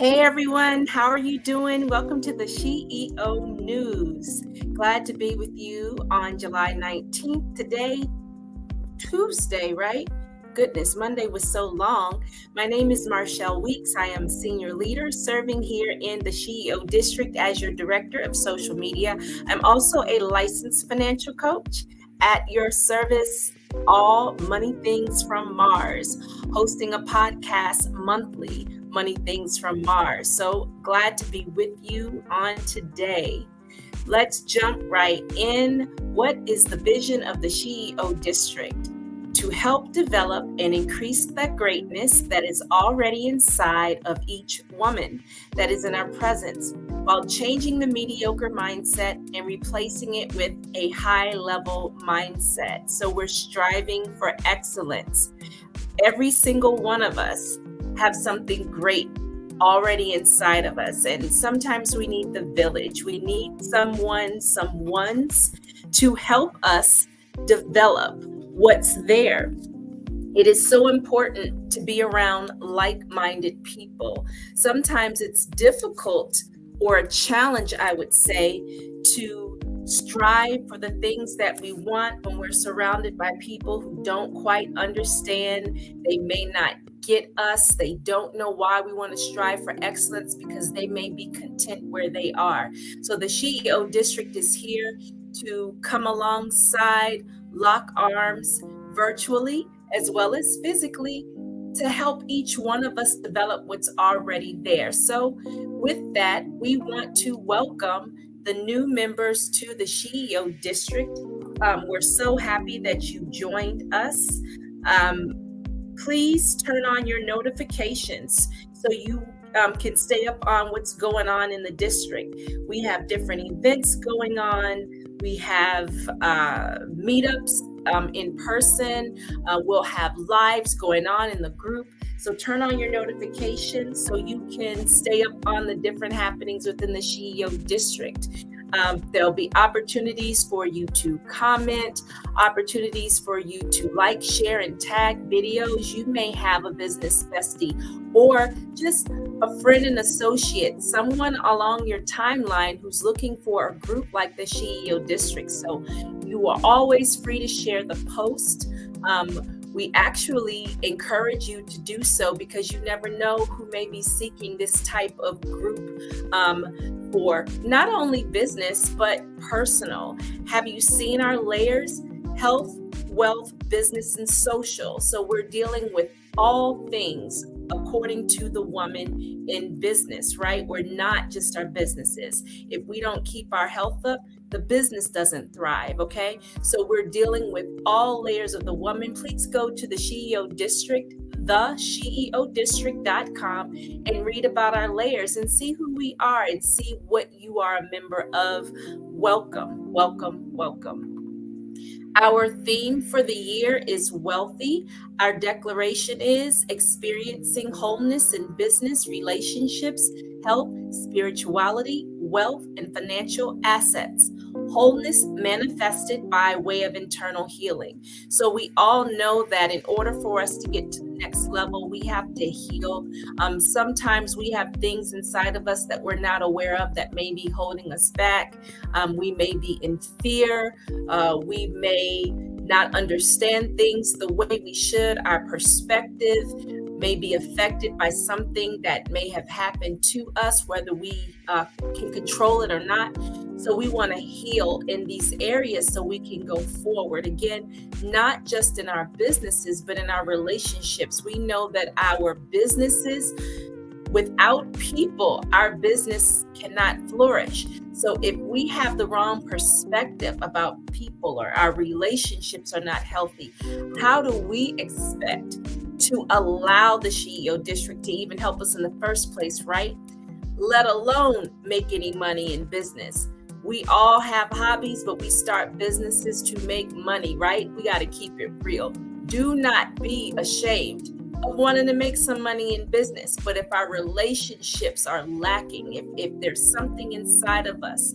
Hey everyone, how are you doing? Welcome to the SheEO News. Glad to be with you on July 19th. Today, Tuesday, right? Goodness, Monday was so long. My name is Marschelle Weeks. I am senior leader serving here in the SheEO district as your director of social media. I'm also a licensed financial coach at your service, all money things from Mars, hosting a podcast monthly, Money Things from Mars. So glad to be with you on today. Let's jump right in. What is the vision of the SheEO district? To help develop and increase the greatness that is already inside of each woman that is in our presence, while changing the mediocre mindset and replacing it with a high-level mindset. So we're striving for excellence. Every single one of us have something great already inside of us. And sometimes we need the village. We need someones to help us develop what's there. It is so important to be around like-minded people. Sometimes it's difficult or a challenge, I would say, to strive for the things that we want when we're surrounded by people who don't quite understand. They may not get us. They don't know why we want to strive for excellence because they may be content where they are. So the SheEO district is here to come alongside, lock arms virtually as well as physically to help each one of us develop what's already there. So with that, we want to welcome the new members to the SheEO district. We're so happy that you joined us. Please turn on your notifications so you can stay up on what's going on in the district. We have different events going on. We have meetups in person. We'll have lives going on in the group. So turn on your notifications so you can stay up on the different happenings within the SheEO district. There'll be opportunities for you to comment, opportunities for you to like, share, and tag videos. You may have a business bestie or just a friend and associate, someone along your timeline who's looking for a group like the SheEO district. So you are always free to share the post. We actually encourage you to do so because you never know who may be seeking this type of group for not only business, but personal. Have you seen our layers? Health, wealth, business, and social. So we're dealing with all things according to the woman in business, right? We're not just our businesses. If we don't keep our health up, the business doesn't thrive, okay? So we're dealing with all layers of the woman. Please go to the SheEO district, thesheeodistrict.com, and read about our layers and see who we are and see what you are a member of. Welcome, welcome, welcome. Our theme for the year is wealthy. Our declaration is experiencing wholeness in business, relationships, health, spirituality, wealth, and financial assets. Wholeness manifested by way of internal healing. So we all know that in order for us to get to the next level, we have to heal. Sometimes we have things inside of us that we're not aware of that may be holding us back. We may be in fear. We may not understand things the way we should. Our perspective may be affected by something that may have happened to us, whether we can control it or not. So we want to heal in these areas so we can go forward. Again, not just in our businesses, but in our relationships. We know that our businesses, without people, our business cannot flourish. So if we have the wrong perspective about people or our relationships are not healthy, how do we expect to allow the SheEO district to even help us in the first place, right? Let alone make any money in business. We all have hobbies, but we start businesses to make money, right? We got to keep it real. Do not be ashamed of wanting to make some money in business. But if our relationships are lacking, if there's something inside of us,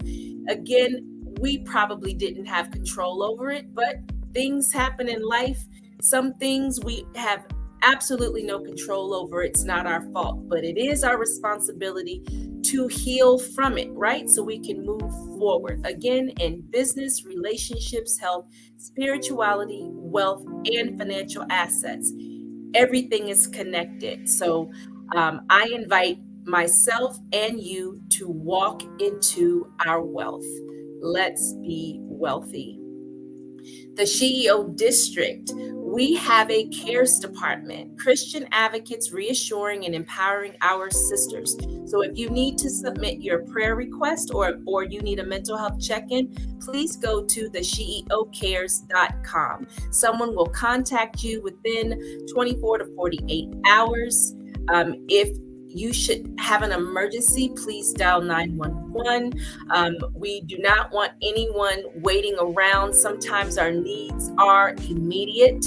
again, we probably didn't have control over it, but things happen in life. Some things we have absolutely no control over. It's not our fault, but it is our responsibility to heal from it, right? So we can move forward again in business, relationships, health, spirituality, wealth, and financial assets. Everything is connected. So I invite myself and you to walk into our wealth. Let's be wealthy. The SheEO District, we have a CARES department, Christian advocates reassuring and empowering our sisters. So if you need to submit your prayer request or you need a mental health check-in, please go to the sheeocares.com. Someone will contact you within 24 to 48 hours. If you should have an emergency, please dial 911. We do not want anyone waiting around. Sometimes our needs are immediate.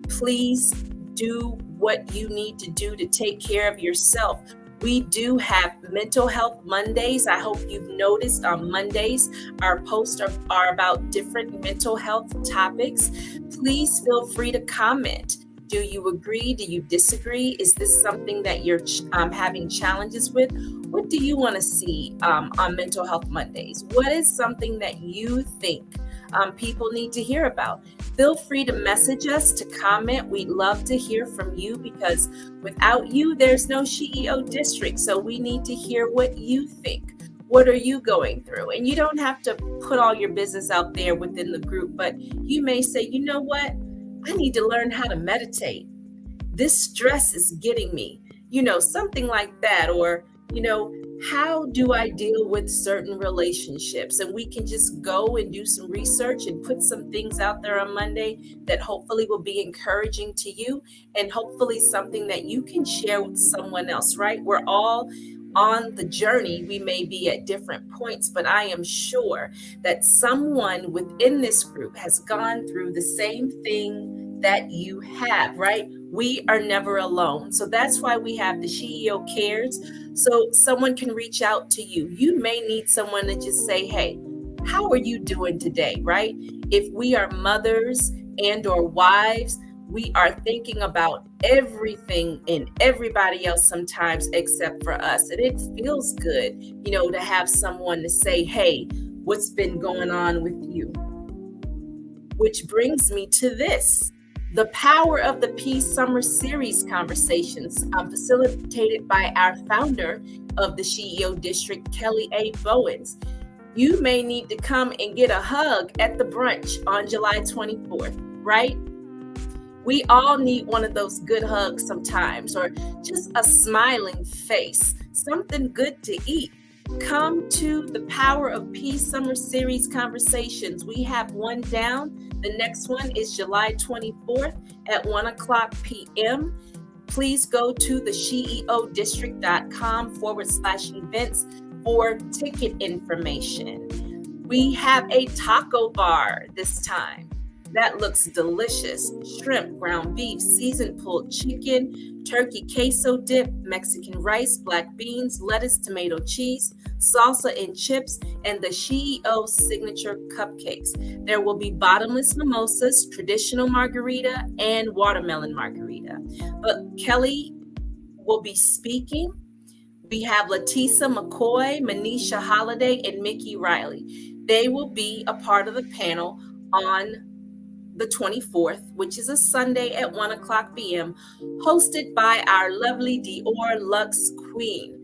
Please do what you need to do to take care of yourself. We do have mental health Mondays. I hope you've noticed on Mondays, our posts are about different mental health topics. Please feel free to comment. Do you agree? Do you disagree? Is this something that you're having challenges with? What do you want to see on Mental Health Mondays? What is something that you think people need to hear about? Feel free to message us, to comment. We'd love to hear from you because without you, there's no SheEO District. So we need to hear what you think. What are you going through? And you don't have to put all your business out there within the group, but you may say, you know what? I need to learn how to meditate. This stress is getting me, something like that. Or, how do I deal with certain relationships? And we can just go and do some research and put some things out there on Monday that hopefully will be encouraging to you and hopefully something that you can share with someone else, right? We're all on the journey. We may be at different points, but I am sure that someone within this group has gone through the same thing that you have, right? We are never alone. So that's why we have the SheEO Cares. So someone can reach out to you. You may need someone to just say, hey, how are you doing today, right? If we are mothers and or wives, we are thinking about everything and everybody else sometimes except for us. And it feels good, to have someone to say, hey, what's been going on with you? Which brings me to this. The Power of the Peace Summer Series conversations facilitated by our founder of the SheEO District, Kelly A. Bowens. You may need to come and get a hug at the brunch on July 24th, right? We all need one of those good hugs sometimes, or just a smiling face, something good to eat. Come to the Power of Peace Summer Series conversations. We have one down. The next one is July 24th at 1:00 p.m. Please go to the sheeodistrict.com/events for ticket information. We have a taco bar this time. That looks delicious. Shrimp, ground beef, seasoned pulled chicken, turkey queso dip, Mexican rice, black beans, lettuce, tomato cheese, salsa and chips, and the SheEO signature cupcakes. There will be bottomless mimosas, traditional margarita, and watermelon margarita. But Kelly will be speaking. We have Latisa McCoy, Manisha Holiday, and Mickey Riley. They will be a part of the panel on the 24th, which is a Sunday at 1:00 p.m., hosted by our lovely Dior Lux Queen.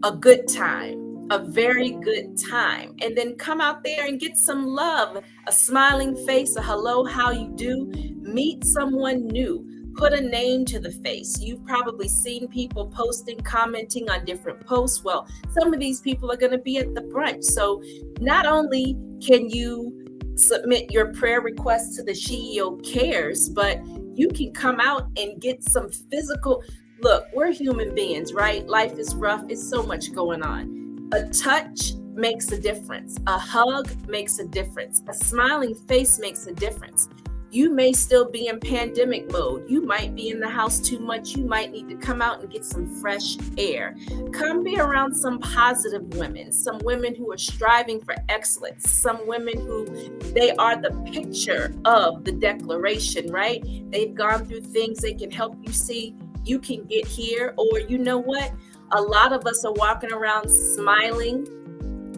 A good time, a very good time. And then come out there and get some love, a smiling face, a hello, how you do, meet someone new. Put a name to the face. You've probably seen people posting, commenting on different posts. Well, some of these people are going to be at the brunch. So not only can you submit your prayer requests to the SheEO Cares, but you can come out and get some physical. Look, we're human beings, right? Life is rough. It's so much going on. A touch makes a difference. A hug makes a difference. A smiling face makes a difference. You may still be in pandemic mode. You might be in the house too much. You might need to come out and get some fresh air. Come be around some positive women, some women who are striving for excellence, some women who they are the picture of the declaration, right? They've gone through things they can help you see you can get here. Or you know what? A lot of us are walking around smiling,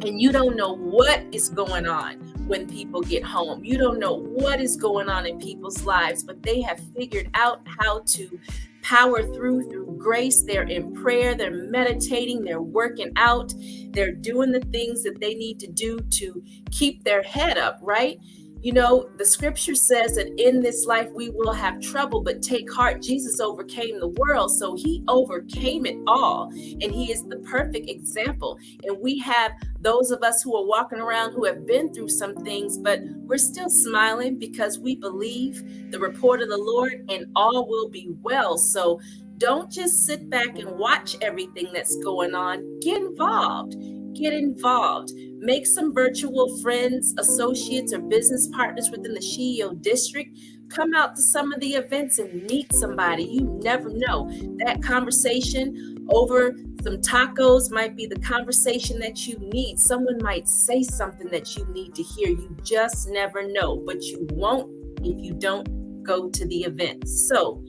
and you don't know what is going on when people get home. You don't know what is going on in people's lives, but they have figured out how to power through grace. They're in prayer, they're meditating, they're working out, they're doing the things that they need to do to keep their head up, right? You know, the scripture says that in this life we will have trouble, but take heart, Jesus overcame the world. So he overcame it all, and he is the perfect example. And we have those of us who are walking around who have been through some things, but we're still smiling because we believe the report of the Lord, and all will be well. So don't just sit back and watch everything that's going on. Get involved. Get involved. Make some virtual friends, associates, or business partners within the SheEO district. Come out to some of the events and meet somebody. You never know. That conversation over some tacos might be the conversation that you need. Someone might say something that you need to hear. You just never know, but you won't if you don't go to the events. So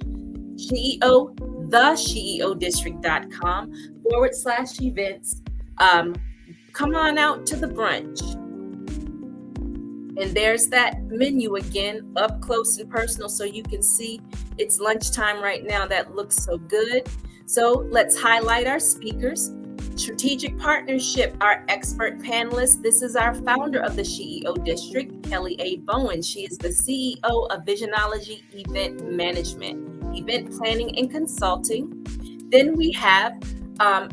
SheEO, thesheeodistrict.com/events. Come on out to the brunch. And there's that menu again, up close and personal, so you can see it's lunchtime right now. That looks so good. So let's highlight our speakers. Strategic Partnership, our expert panelist. This is our founder of the SheEO District, Kelly A. Bowen. She is the CEO of Visionology Event Management, Event Planning and Consulting. Then we have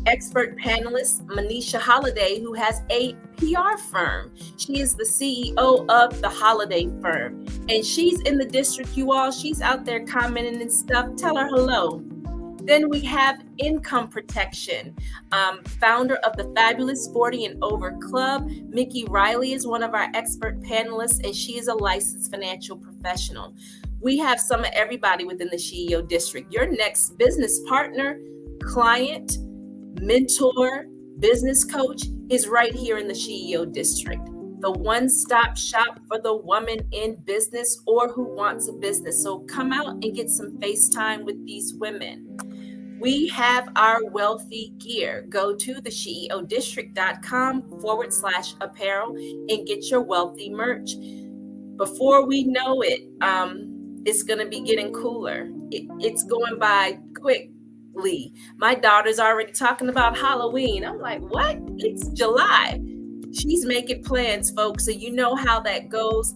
expert panelist Manisha Holiday, who has a PR firm. She is the CEO of the Holiday Firm, and she's in the district, you all. She's out there commenting and stuff. Tell her hello. Then we have Income Protection, founder of the Fabulous 40 and Over Club. Mickey Riley is one of our expert panelists, and she is a licensed financial professional. We have some of everybody within the SheEO district. Your next business partner, client, mentor, business coach is right here in the SheEO district. The one-stop shop for the woman in business or who wants a business. So come out and get some FaceTime with these women. We have our wealthy gear. Go to the SheEOdistrict.com/apparel and get your wealthy merch. Before we know it, it's going to be getting cooler. It's going by quickly. My daughter's already talking about Halloween. I'm like, what? It's July. She's making plans, folks. So you know how that goes.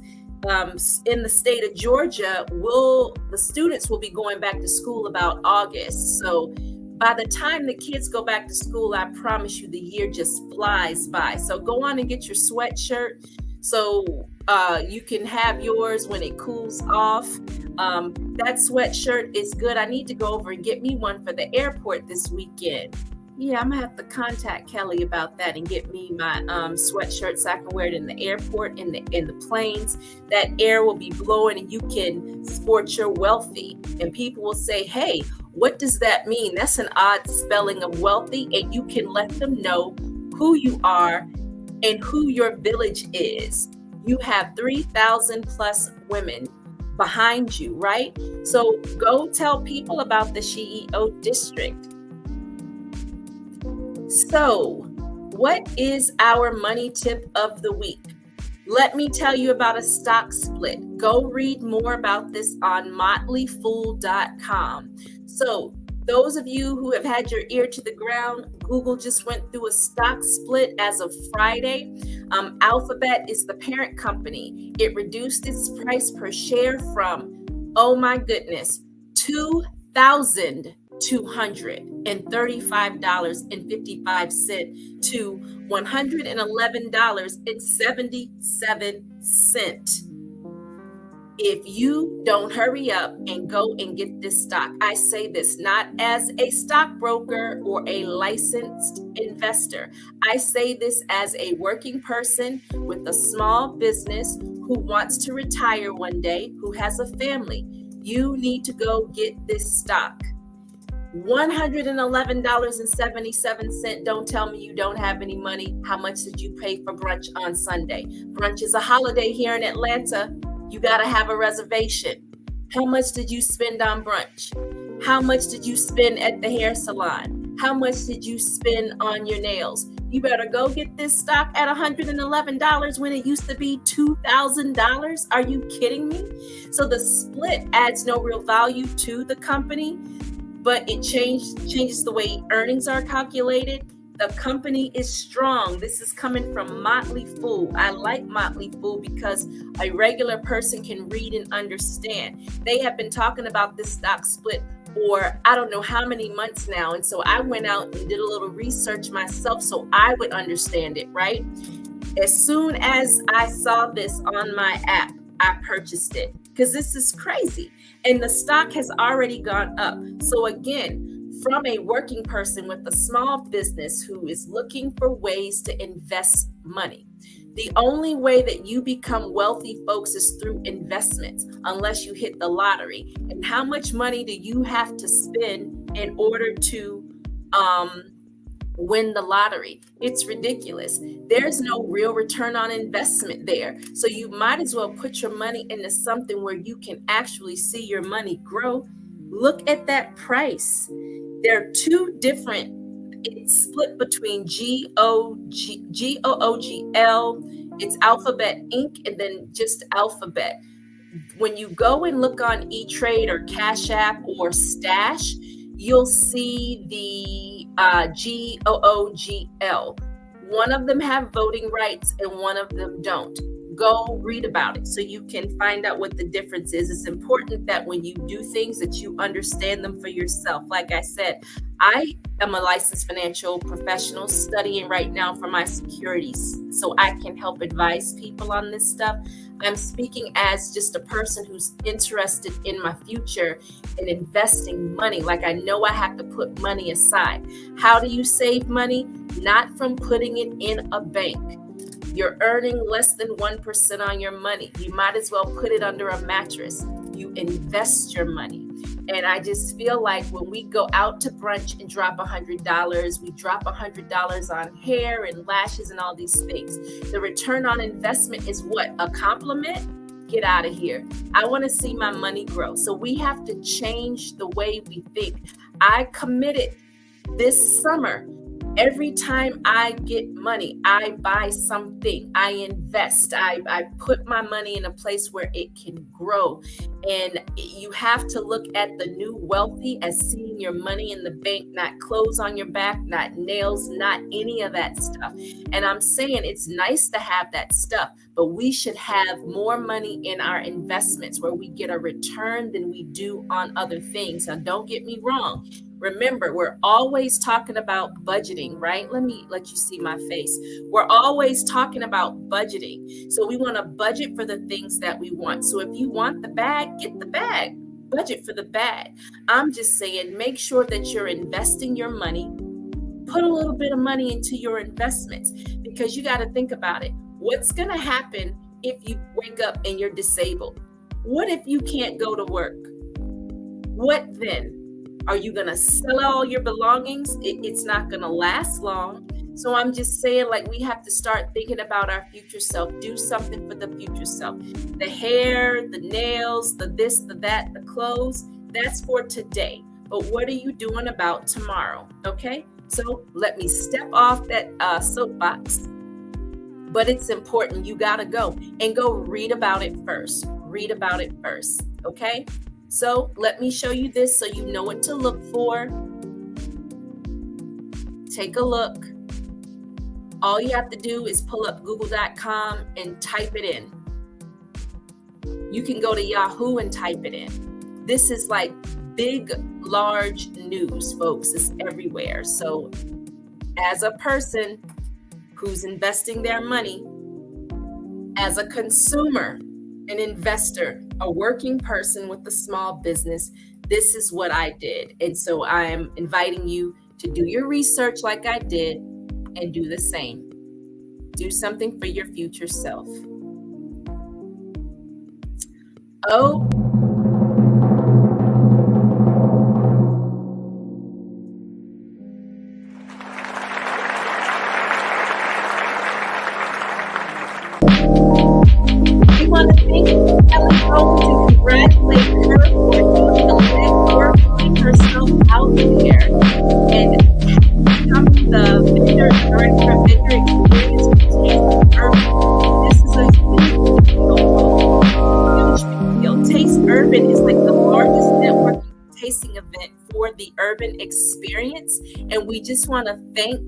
In the state of Georgia, the students will be going back to school about August. So by the time the kids go back to school, I promise you the year just flies by. So go on and get your sweatshirt so you can have yours when it cools off. That sweatshirt is good. I need to go over and get me one for the airport this weekend. Yeah, I'm gonna have to contact Kelly about that and get me my sweatshirt so I can wear it in the airport, in the planes. That air will be blowing and you can sport your wealthy. And people will say, hey, what does that mean? That's an odd spelling of wealthy. And you can let them know who you are and who your village is. You have 3,000 plus women behind you, right? So go tell people about the SheEO district. So, what is our money tip of the week? Let me tell you about a stock split. Go read more about this on motleyfool.com. So, those of you who have had your ear to the ground, Google just went through a stock split as of Friday. Alphabet is the parent company. It reduced its price per share from, oh my goodness, $2,235.55 to $111.77. If you don't hurry up and go and get this stock, I say this not as a stockbroker or a licensed investor. I say this as a working person with a small business who wants to retire one day, who has a family, you need to go get this stock. $111.77. Don't tell me you don't have any money. How much did you pay for brunch on Sunday? Brunch is a holiday here in Atlanta. You got to have a reservation. How much did you spend on brunch? How much did you spend at the hair salon? How much did you spend on your nails? You better go get this stock at $111 when it used to be $2,000. Are you kidding me? So the split adds no real value to the company, but it changes the way earnings are calculated. The company is strong. This is coming from Motley Fool. I like Motley Fool because a regular person can read and understand. They have been talking about this stock split for I don't know how many months now. And so I went out and did a little research myself so I would understand it, right? As soon as I saw this on my app, I purchased it because this is crazy. And the stock has already gone up. So again, from a working person with a small business who is looking for ways to invest money, the only way that you become wealthy, folks, is through investments, unless you hit the lottery. And how much money do you have to spend in order to win the lottery? It's ridiculous. There's no real return on investment there. So you might as well put your money into something where you can actually see your money grow. Look at that price. There are two different, it's split between GOOGL, it's Alphabet Inc., and then just Alphabet. When you go and look on E-Trade or Cash App or Stash, you'll see the GOOGL. One of them have voting rights and one of them don't. Go read about it so you can find out what the difference is. It's important that when you do things that you understand them for yourself. Like I said, I am a licensed financial professional studying right now for my securities so I can help advise people on this stuff. I'm speaking as just a person who's interested in my future and investing money. Like I know I have to put money aside. How do you save money? Not from putting it in a bank. You're earning less than 1% on your money. You might as well put it under a mattress. You invest your money. And I just feel like when we go out to brunch and drop $100, we drop $100 on hair and lashes and all these things. The return on investment is what? A compliment? Get out of here. I want to see my money grow. So we have to change the way we think. I committed this summer. Every time I get money, I buy something, I invest, I put my money in a place where it can grow. And you have to look at the new wealthy as seeing your money in the bank, not clothes on your back, not nails, not any of that stuff. And I'm saying it's nice to have that stuff, but we should have more money in our investments where we get a return than we do on other things. Now, don't get me wrong. Remember, we're always talking about budgeting, right? Let me let you see my face. We're always talking about budgeting. So we want to budget for the things that we want. So if you want the bag, get the bag. Budget for the bag. I'm just saying, make sure that you're investing your money. Put a little bit of money into your investments because you got to think about it. What's going to happen if you wake up and you're disabled? What if you can't go to work? What then? Are you going to sell all your belongings? It's not going to last long. So I'm just saying, like, we have to start thinking about our future self. Do something for the future self. The hair, the nails, the this, the that, the clothes, that's for today. But what are you doing about tomorrow? Okay? So let me step off that soapbox. But it's important. You got to go and go read about it first. Read about it first. Okay? So let me show you this so you know what to look for. Take a look. All you have to do is pull up google.com and type it in. You can go to Yahoo and type it in. This is like big, large news, folks. It's everywhere. So as a person who's investing their money, as a consumer, an investor, a working person with a small business, this is what I did. And so I am inviting you to do your research like I did and do the same. Do something for your future self. Oh, we want to thank Kelly Owens and congratulate her for doing the legwork, putting herself out there and becoming the vendor director of vendor experience for Taste Urban. This is a huge deal, folks. Huge big deal. Taste Urban is like the largest networking tasting event for the urban experience, and we just want to thank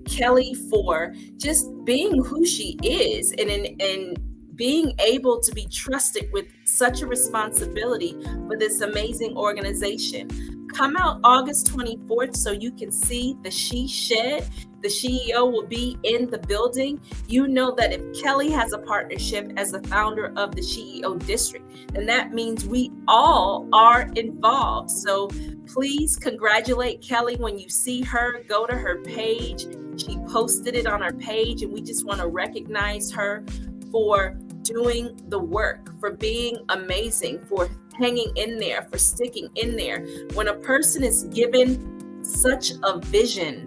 Kelly for just being who she is and being able to be trusted with such a responsibility for this amazing organization. Come out August 24th so you can see the She Shed. The SheEO will be in the building. You know that if Kelly has a partnership as the founder of the SheEO district, then that means we all are involved. So please congratulate Kelly when you see her. Go to her page. She posted it on her page, and we just want to recognize her for doing the work, for being amazing, for hanging in there, for sticking in there. When a person is given such a vision,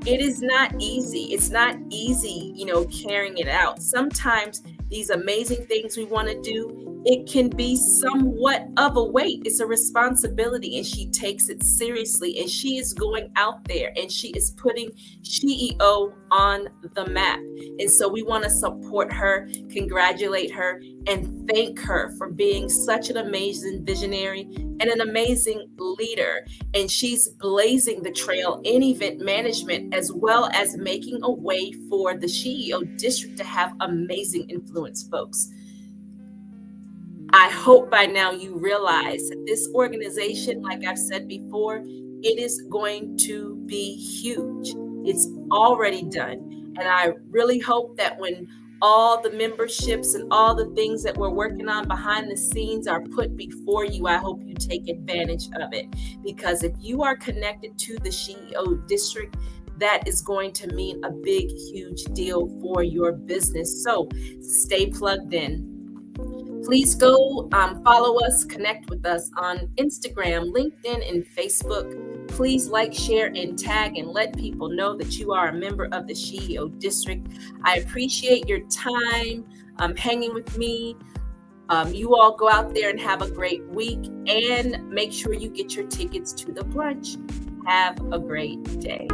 it is not easy. It's not easy, carrying it out. Sometimes these amazing things we want to do, it can be somewhat of a weight. It's a responsibility, and she takes it seriously. And she is going out there and she is putting SheEO on the map. And so we want to support her, congratulate her, and thank her for being such an amazing visionary and an amazing leader. And she's blazing the trail in event management, as well as making a way for the SheEO district to have amazing influence, folks. I hope by now you realize that this organization, like I've said before, it is going to be huge. It's already done. And I really hope that when all the memberships and all the things that we're working on behind the scenes are put before you, I hope you take advantage of it. Because if you are connected to the SheEO district, that is going to mean a big, huge deal for your business. So stay plugged in. Please go follow us, connect with us on Instagram, LinkedIn, and Facebook. Please like, share, and tag, and let people know that you are a member of the SheEO district. I appreciate your time hanging with me. You all go out there and have a great week, and make sure you get your tickets to the brunch. Have a great day.